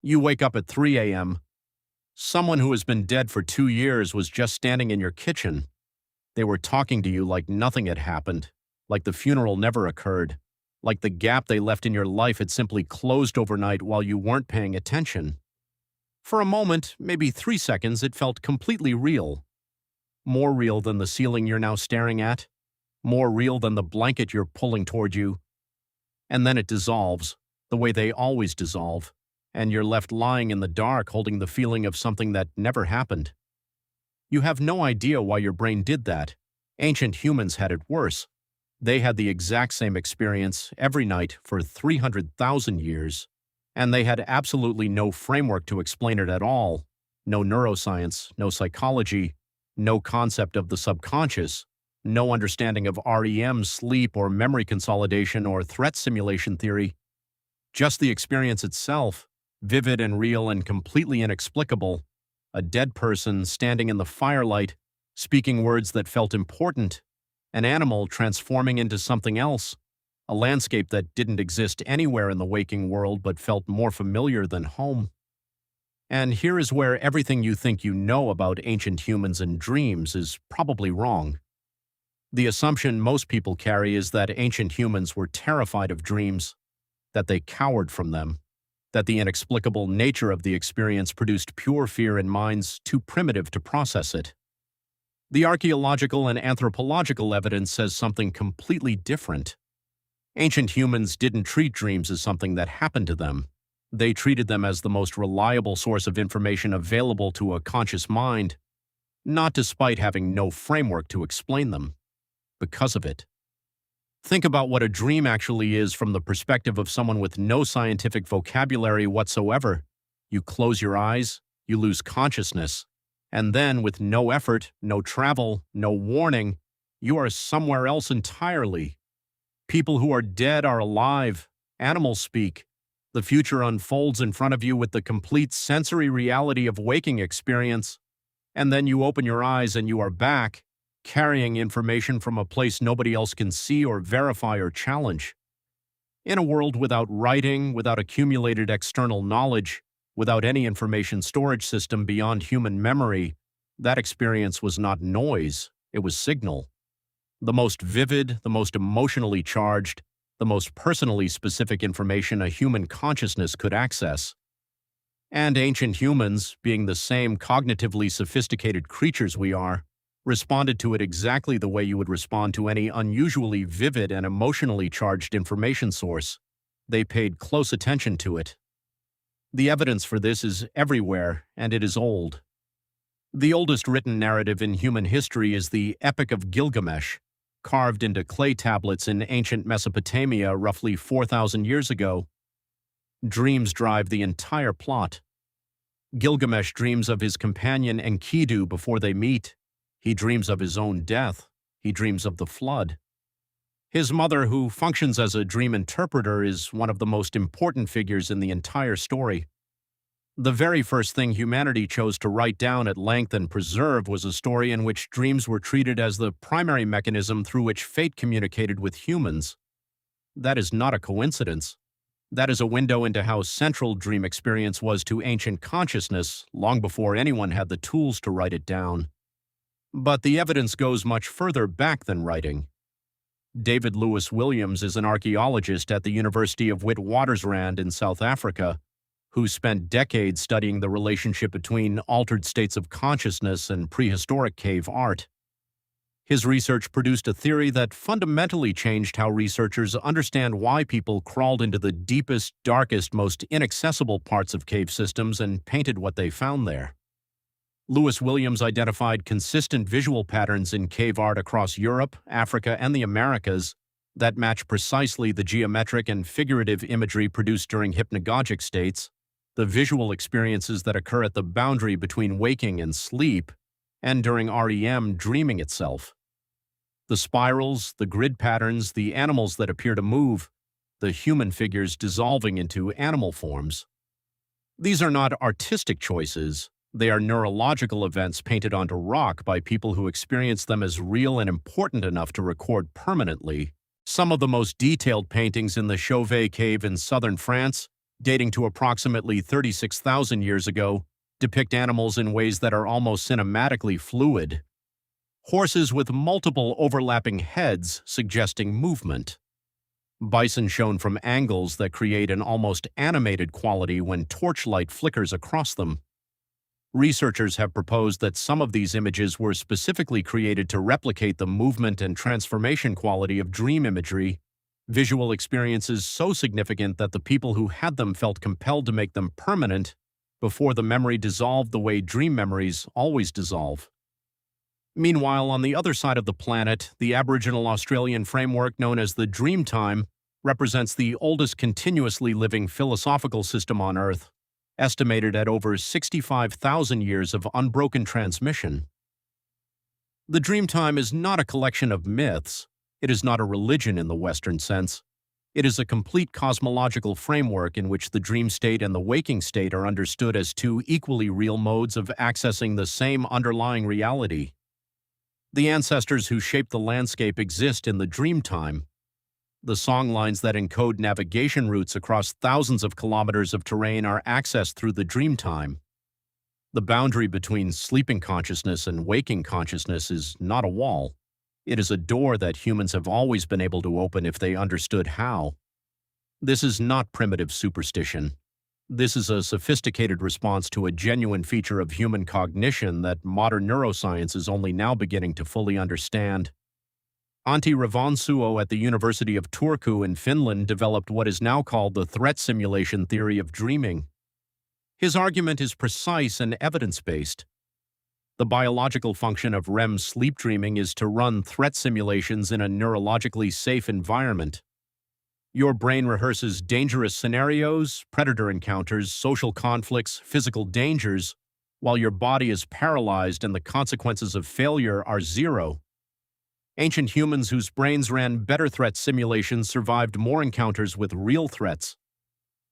You wake up at 3 a.m. Someone who has been dead for 2 years was just standing in your kitchen. They were talking to you like nothing had happened, like the funeral never occurred, like the gap they left in your life had simply closed overnight while you weren't paying attention. For a moment, maybe 3 seconds, it felt completely real. More real than the ceiling you're now staring at. More real than the blanket you're pulling toward you. And then it dissolves, the way they always dissolve, and you're left lying in the dark holding the feeling of something that never happened. You have no idea why your brain did that. Ancient humans had it worse. They had the exact same experience every night for 300,000 years, and they had absolutely no framework to explain it at all. No neuroscience, no psychology, no concept of the subconscious, no understanding of REM, sleep, or memory consolidation, or threat simulation theory. Just the experience itself, vivid and real and completely inexplicable. A dead person standing in the firelight, speaking words that felt important. An animal transforming into something else. A landscape that didn't exist anywhere in the waking world but felt more familiar than home. And here is where everything you think you know about ancient humans and dreams is probably wrong. The assumption most people carry is that ancient humans were terrified of dreams, that they cowered from them, that the inexplicable nature of the experience produced pure fear in minds too primitive to process it. The archaeological and anthropological evidence says something completely different. Ancient humans didn't treat dreams as something that happened to them. They treated them as the most reliable source of information available to a conscious mind, not despite having no framework to explain them. Because of it. Think about what a dream actually is from the perspective of someone with no scientific vocabulary whatsoever. You close your eyes, you lose consciousness, and then with no effort, no travel, no warning, you are somewhere else entirely. People who are dead are alive. Animals speak. The future unfolds in front of you with the complete sensory reality of waking experience, and then you open your eyes and you are back, carrying information from a place nobody else can see or verify or challenge. In a world without writing, without accumulated external knowledge, without any information storage system beyond human memory, that experience was not noise, it was signal. The most vivid, the most emotionally charged, the most personally specific information a human consciousness could access. And ancient humans, being the same cognitively sophisticated creatures we are, responded to it exactly the way you would respond to any unusually vivid and emotionally charged information source. They paid close attention to it. The evidence for this is everywhere, and it is old. The oldest written narrative in human history is the Epic of Gilgamesh, carved into clay tablets in ancient Mesopotamia roughly 4,000 years ago. Dreams drive the entire plot. Gilgamesh dreams of his companion Enkidu before they meet. He dreams of his own death. He dreams of the flood. His mother, who functions as a dream interpreter, is one of the most important figures in the entire story. The very first thing humanity chose to write down at length and preserve was a story in which dreams were treated as the primary mechanism through which fate communicated with humans. That is not a coincidence. That is a window into how central dream experience was to ancient consciousness long before anyone had the tools to write it down. But the evidence goes much further back than writing. David Lewis Williams is an archaeologist at the University of Witwatersrand in South Africa, who spent decades studying the relationship between altered states of consciousness and prehistoric cave art. His research produced a theory that fundamentally changed how researchers understand why people crawled into the deepest, darkest, most inaccessible parts of cave systems and painted what they found there. Lewis Williams identified consistent visual patterns in cave art across Europe, Africa, and the Americas that match precisely the geometric and figurative imagery produced during hypnagogic states, the visual experiences that occur at the boundary between waking and sleep, and during REM dreaming itself. The spirals, the grid patterns, the animals that appear to move, the human figures dissolving into animal forms. These are not artistic choices. They are neurological events painted onto rock by people who experience them as real and important enough to record permanently. Some of the most detailed paintings in the Chauvet Cave in southern France dating to approximately 36,000 years ago, depict animals in ways that are almost cinematically fluid. Horses with multiple overlapping heads suggesting movement. Bison shown from angles that create an almost animated quality when torchlight flickers across them. Researchers have proposed that some of these images were specifically created to replicate the movement and transformation quality of dream imagery, visual experiences so significant that the people who had them felt compelled to make them permanent before the memory dissolved the way dream memories always dissolve. Meanwhile, on the other side of the planet, the Aboriginal Australian framework known as the Dreamtime represents the oldest continuously living philosophical system on Earth, estimated at over 65,000 years of unbroken transmission. The Dreamtime is not a collection of myths. It is not a religion in the Western sense. It is a complete cosmological framework in which the dream state and the waking state are understood as two equally real modes of accessing the same underlying reality. The ancestors who shaped the landscape exist in the Dreamtime. The songlines that encode navigation routes across thousands of kilometers of terrain are accessed through the Dreamtime. The boundary between sleeping consciousness and waking consciousness is not a wall. It is a door that humans have always been able to open if they understood how. This is not primitive superstition. This is a sophisticated response to a genuine feature of human cognition that modern neuroscience is only now beginning to fully understand. Antti Revonsuo at the University of Turku in Finland developed what is now called the threat simulation theory of dreaming. His argument is precise and evidence-based. The biological function of REM sleep dreaming is to run threat simulations in a neurologically safe environment. Your brain rehearses dangerous scenarios, predator encounters, social conflicts, physical dangers, while your body is paralyzed and the consequences of failure are zero. Ancient humans whose brains ran better threat simulations survived more encounters with real threats.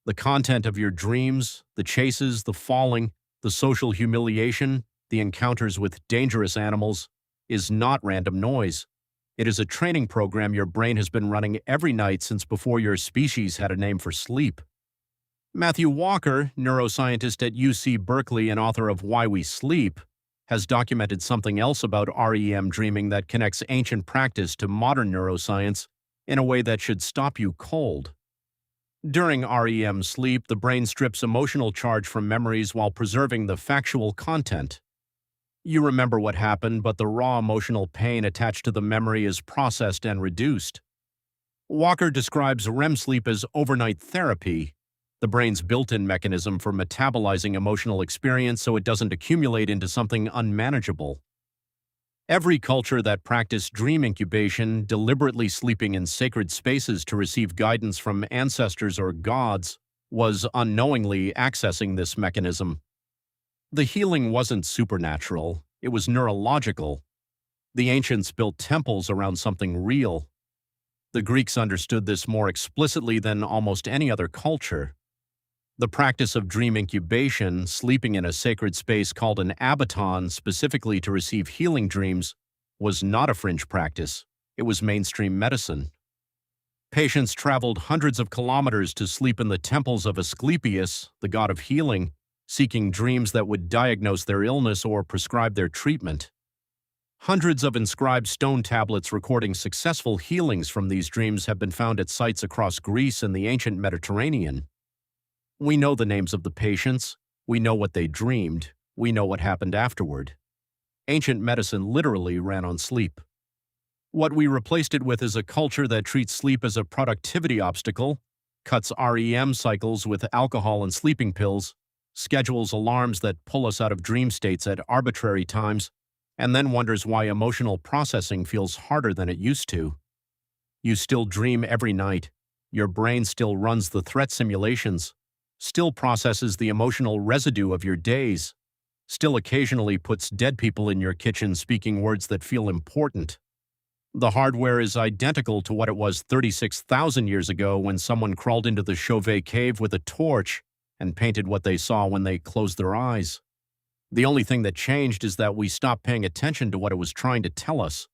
The content of your dreams, the chases, the falling, the social humiliation, the encounters with dangerous animals, is not random noise. It is a training program your brain has been running every night since before your species had a name for sleep. Matthew Walker, neuroscientist at UC Berkeley and author of Why We Sleep, has documented something else about REM dreaming that connects ancient practice to modern neuroscience in a way that should stop you cold. During REM sleep, the brain strips emotional charge from memories while preserving the factual content. You remember what happened, but the raw emotional pain attached to the memory is processed and reduced. Walker describes REM sleep as overnight therapy, the brain's built-in mechanism for metabolizing emotional experience so it doesn't accumulate into something unmanageable. Every culture that practiced dream incubation, deliberately sleeping in sacred spaces to receive guidance from ancestors or gods, was unknowingly accessing this mechanism. The healing wasn't supernatural, it was neurological. The ancients built temples around something real. The Greeks understood this more explicitly than almost any other culture. The practice of dream incubation, sleeping in a sacred space called an abaton specifically to receive healing dreams, was not a fringe practice. It was mainstream medicine. Patients traveled hundreds of kilometers to sleep in the temples of Asclepius, the god of healing, seeking dreams that would diagnose their illness or prescribe their treatment. Hundreds of inscribed stone tablets recording successful healings from these dreams have been found at sites across Greece and the ancient Mediterranean. We know the names of the patients, we know what they dreamed, we know what happened afterward. Ancient medicine literally ran on sleep. What we replaced it with is a culture that treats sleep as a productivity obstacle, cuts REM cycles with alcohol and sleeping pills, schedules alarms that pull us out of dream states at arbitrary times, and then wonders why emotional processing feels harder than it used to. You still dream every night. Your brain still runs the threat simulations, still processes the emotional residue of your days, still occasionally puts dead people in your kitchen speaking words that feel important. The hardware is identical to what it was 36,000 years ago when someone crawled into the Chauvet cave with a torch and painted what they saw when they closed their eyes. The only thing that changed is that we stopped paying attention to what it was trying to tell us.